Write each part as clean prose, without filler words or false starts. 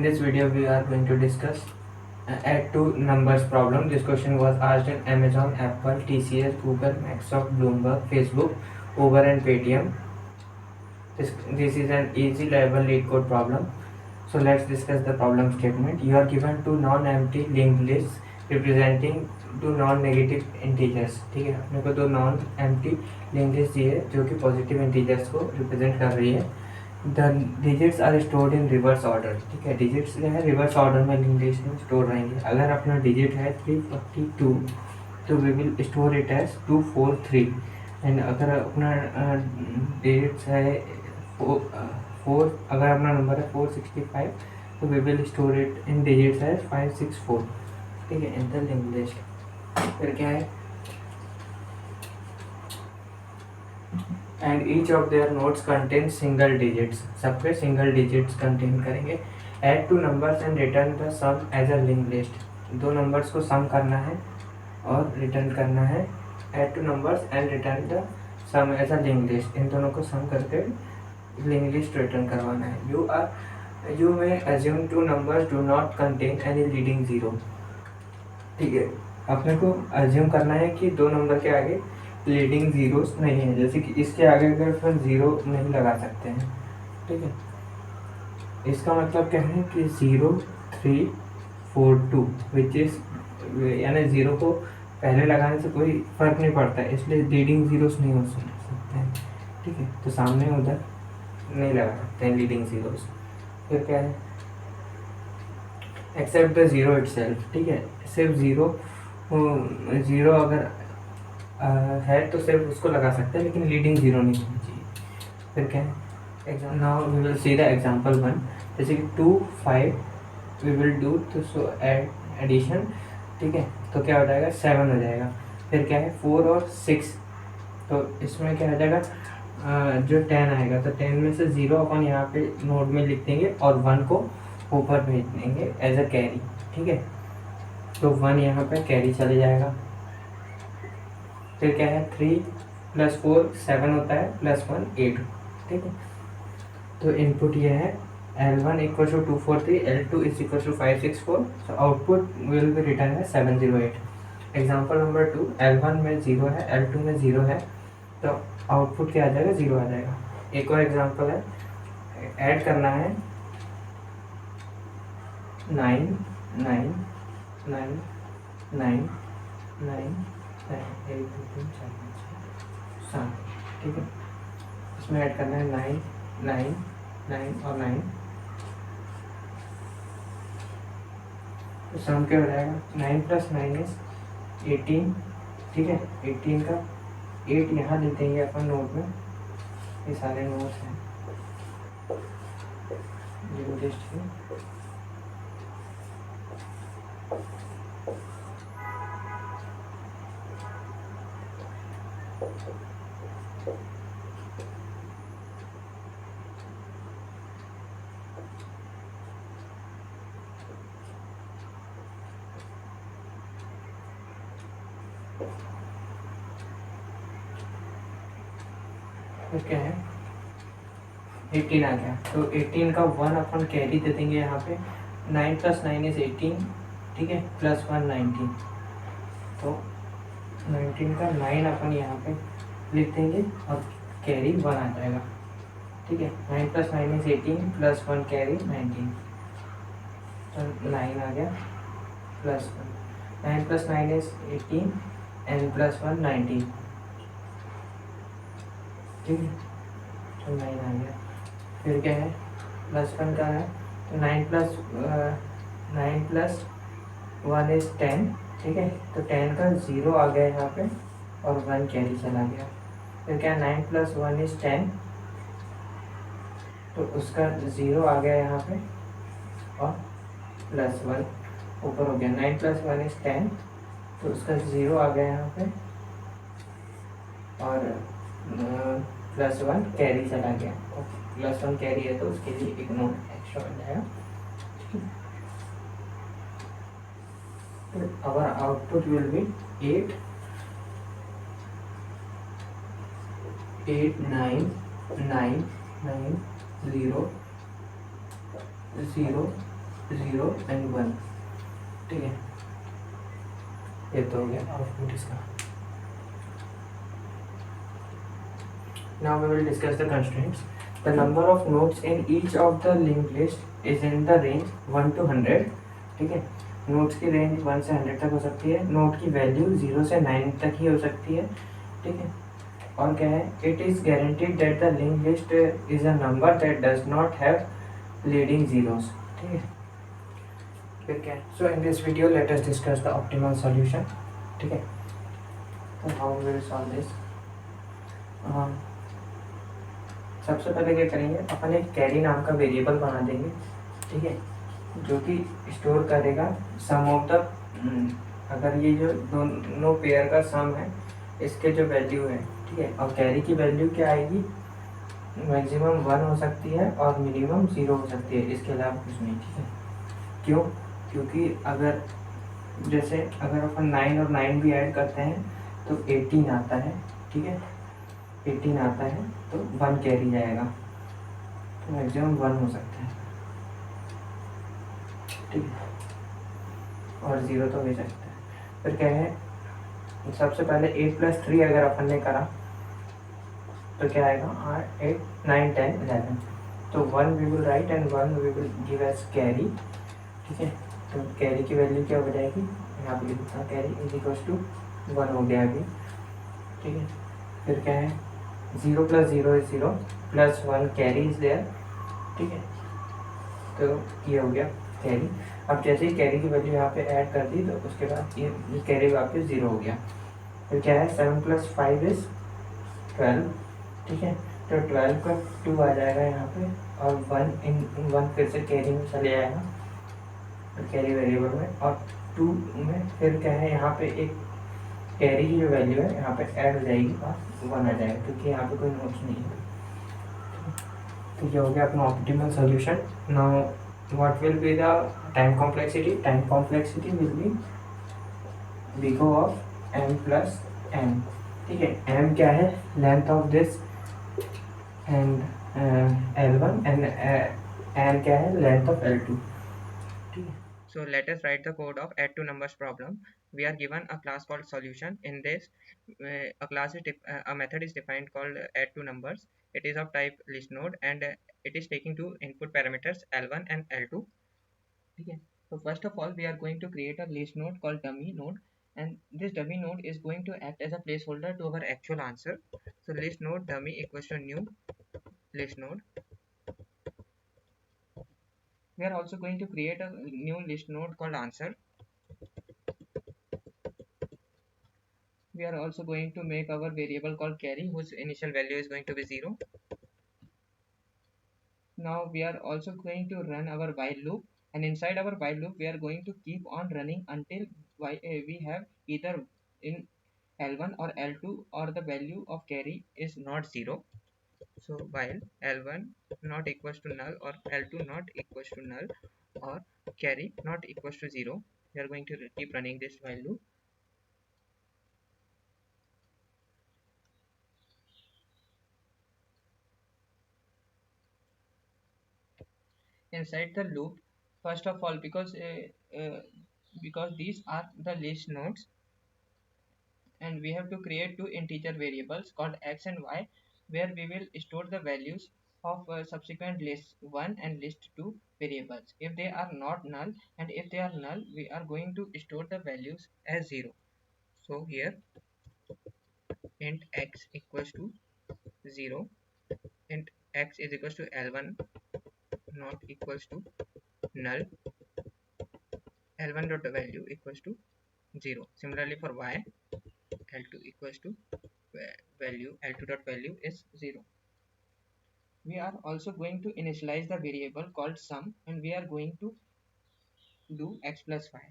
this video we are going to discuss add two numbers problem. This question was asked in Amazon, Apple, TCS, Google, Microsoft, Bloomberg, Facebook, Uber and Paytm. This is an easy level lead code problem. So let's discuss the problem statement. You are given two non-empty linked lists representing two non-negative integers. ठीक है, अपने को दो non-empty linked list दी है जो कि positive integers को represent कर रही है. The digits are stored in reverse order. ठीक है, डिजिट्स जो है रिवर्स ऑर्डर में लिंक लिस्ट में स्टोर रहेंगे. अगर अपना डिजिट है 342 तो we will store it as 243. And अगर अपना डिजिट्स है 4, अगर अपना नंबर है 465 तो we will store it in digits as 564. ठीक है, इन द लिंक लिस्ट. फिर क्या है, and each of their notes contain single digits. सब पे सिंगल डिजिट्स कंटेन करेंगे. Add two numbers and return the sum as a link list. दो numbers को सम करना है और रिटर्न करना है. Add two numbers and return the sum as a link list. इन दोनों को सम करके लिंक लिस्ट रिटर्न करवाना है. You may assume two numbers do not contain any leading zero. ठीक है, अपने को अज्यूम करना है कि दो नंबर के आगे लीडिंग जीरोस नहीं है. जैसे कि इसके आगे अगर फिर जीरो नहीं लगा सकते हैं. ठीक है, इसका मतलब क्या है कि 0 3 4 2 विच इज, यानी जीरो को पहले लगाने से कोई फर्क नहीं पड़ता है, इसलिए लीडिंग जीरोस नहीं हो सकते हैं. ठीक है, तो सामने उधर नहीं लगा सकते हैं लीडिंग जीरोस. फिर क्या है, एक्सेप्ट द जीरो इटसेल्फ. ठीक है, सिर्फ जीरो अगर है तो सिर्फ उसको लगा सकते हैं, लेकिन लीडिंग जीरो नहीं होनी चाहिए. फिर क्या है, now we will see the example 1. जैसे कि 2 5 वी विल डू तो सो एडिशन. ठीक है, तो क्या हो जाएगा 7 हो जाएगा. फिर क्या है 4 और 6, तो इसमें क्या हो जाएगा जो 10 आएगा तो 10 में से 0 अपन यहाँ पे नोट में लिख देंगे और 1 को ऊपर भेज देंगे एज अ कैरी. ठीक है, तो 1 यहाँ पे कैरी चले जाएगा. फिर क्या है 3 + 4 7 होता है, +1 8. ठीक है, तो इनपुट ये है L1 = 243, L2 = 564. So output will be return है 708. एग्जाम्पल नंबर 2, L1 में 0 है, L2 में 0 है, तो आउटपुट क्या आ जाएगा 0 आ जाएगा. एक और एग्जाम्पल है, ऐड करना है 9 9 9 9 9 1 2 3 4 5 6 7. ठीक है, इसमें ऐड करना है 9 9 9 और 9. तो सम क्या हो जाएगा 9 + 9 इज 18. ठीक है, 18 का 8 यहाँ लिख देंगे अपन नोट में. ये सारे नोट्स हैं लिंक लिस्ट के. तो क्या है 18 आ गया, तो 18 का 1 अपन कैरी दे देंगे यहाँ पे. 9 + 9 इज 18. ठीक है, +1 19, तो 19 का 9 अपन यहाँ पे लिख देंगे और कैरी 1 आ जाएगा. ठीक है, 9 + 9 इज 18, +1 कैरी 19, तो 9 आ गया +1. 9 + 9 इज 18 एंड +1 19. ठीक है, तो 9 आ गया. फिर क्या है +1 का है, तो 9 + 1 इज 10. ठीक है, तो 10 का 0 आ गया यहाँ पे और 1 कैरी चला गया. फिर क्या 9 + 1 इज 10, तो उसका 0 आ गया यहाँ पे और +1 ऊपर हो गया. 9 + 1 इज 10, तो उसका 0 आ गया यहाँ पे और +1 कैरी चला गया. +1 कैरी है तो उसके लिए एक नोट एक्स्ट्रा बन जाएगा. तो our output will be 8 8 9 9 9 0 0 0 and 1. ठीक है, ये तो हो गया आउटपुट इसका. Now we will discuss the constraints. The number of nodes in each of the linked list is in the range 1 to 100. ठीक है, नोट्स की रेंज 1 से 100 तक हो सकती है. नोट की वैल्यू 0 से 9 तक ही हो सकती है. ठीक है, और क्या है, it is guaranteed that the link list is a number that does not have leading zeros. ठीक है, फिर क्या है, so in this video let us discuss the optimal solution. ठीक है, तो हाउ विल सॉल्व दिस. सबसे पहले क्या करेंगे, अपन एक कैरी नाम का वेरिएबल बना देंगे. ठीक है, जो कि स्टोर करेगा सम ऑफ द, अगर ये जो दोनों पेयर का सम है इसके जो वैल्यू है. ठीक है, और कैरी की वैल्यू क्या आएगी, मैक्सिमम 1 हो सकती है और मिनिमम 0 हो सकती है, इसके अलावा कुछ नहीं. ठीक है, क्यों, क्योंकि अगर जैसे अगर अपन 9 और 9 भी ऐड करते हैं तो 18 आता है. ठीक है, 18 आता है तो 1 कैरी जाएगा, तो मैक्सिमम 1 हो सकता है. ठीक है, और 0 तो हो ही सकता है. फिर क्या है, सबसे पहले 8+3 अगर अपन ने करा तो क्या आएगा, 8 9 10 11. तो 1 we will write and 1 we will give as carry. ठीक है, तो कैरी की वैल्यू क्या हो जाएगी, यहाँ पे लिखता हूँ, कैरी इज इक्वल टू 1 हो गया अभी. ठीक है, फिर क्या है, 0 + 0 इज 0 + 1 कैरी इज देयर. ठीक है, तो ये हो गया कैरी. अब जैसे ही कैरी की वैल्यू यहाँ पे ऐड कर दी तो उसके बाद ये कैरी वापस 0 हो गया. तो क्या है, 7 + 5 इज 12. ठीक है, तो 12 का 2 आ जाएगा यहाँ पे, और 1 फिर से कैरी में चले जाएगा, तो कैरी वेरिएबल में, और 2 में फिर क्या है, यहाँ पे एक कैरी की जो वैल्यू है यहाँ पे ऐड हो जाएगी और 1 आ जाएगा, क्योंकि यहाँ पे कोई नोट्स नहीं है. तो ये हो गया अपना optimal solution. Now what will be the time complexity. Time complexity will be O of m + n. ठीक है, m क्या है, length of this and L1, and n क्या है, लेंथ ऑफ L2. ठीक है, so let us write the code of add two numbers problem. We are given a class called solution. In this a method is defined called add two numbers. It is of type list node, and it is taking two input parameters L1 and L2. Okay, so first of all we are going to create a list node called dummy node, and this dummy node is going to act as a placeholder to our actual answer. So list node dummy equals to new list node. We are also going to create a new list node called answer. We are also going to make our variable called carry, whose initial value is going to be 0. Now we are also going to run our while loop, and inside our while loop we are going to keep on running until we have either in L1 or L2 or the value of carry is not 0. So while L1 not equals to null or L2 not equals to null or carry not equals to 0, we are going to keep running this while loop. Inside the loop, first of all, because these are the list nodes, and we have to create two integer variables called x and y, where we will store the values of subsequent list 1 and list 2 variables if they are not null, and if they are null we are going to store the values as 0. So here int x equals to 0, int x is equals to L1 not equals to null, L1 dot value equals to 0. Similarly for y, L2 equals to value, L2 dot value is 0. We are also going to initialize the variable called sum, and we are going to do x plus y.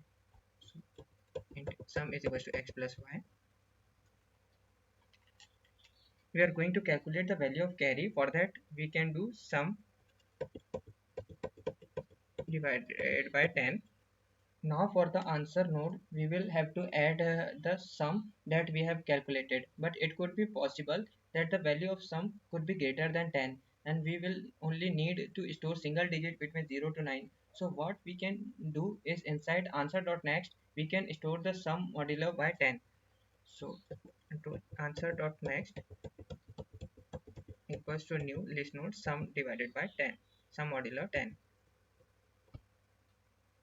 So int sum is equals to x plus y. We are going to calculate the value of carry. For that we can do sum divided by 10. Now for the answer node, we will have to add the sum that we have calculated, but it could be possible that the value of sum could be greater than 10. and we will only need to store single digit between 0 to 9. So what we can do is inside answer.next we can store the sum modulo by 10. So to answer.next equals to new list node sum divided by 10, sum modulo 10.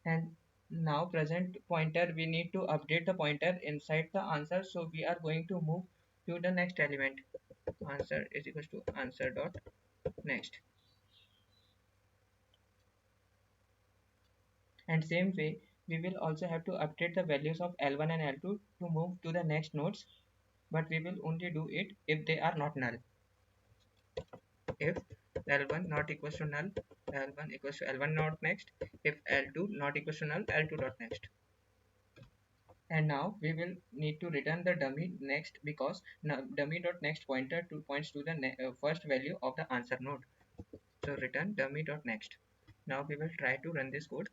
And now present pointer, we need to update the pointer inside the answer, so we are going to move to the next element. Answer is equals to answer dot next. And same way we will also have to update the values of L1 and L2 to move to the next nodes, but we will only do it if they are not null. If L1 not equals to null, L1 equals to L1 not next. If L2 not equals to null, L2 dot next. And now we will need to return the dummy next, because dummy dot next pointer to points to the first value of the answer node. So return dummy dot next. Now we will try to run this code.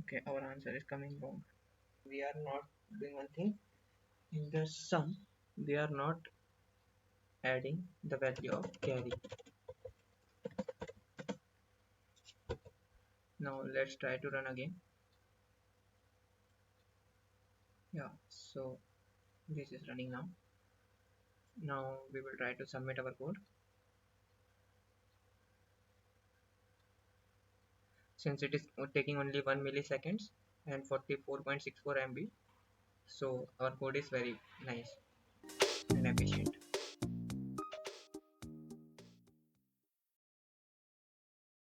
Okay, our answer is coming wrong. We are not doing one thing. In the sum, we are not adding the value of carry. Now let's try to run again. Yeah, so this is running now. Now we will try to submit our code. Since it is taking only 1 milliseconds and 44.64 MB, so our code is very nice and efficient.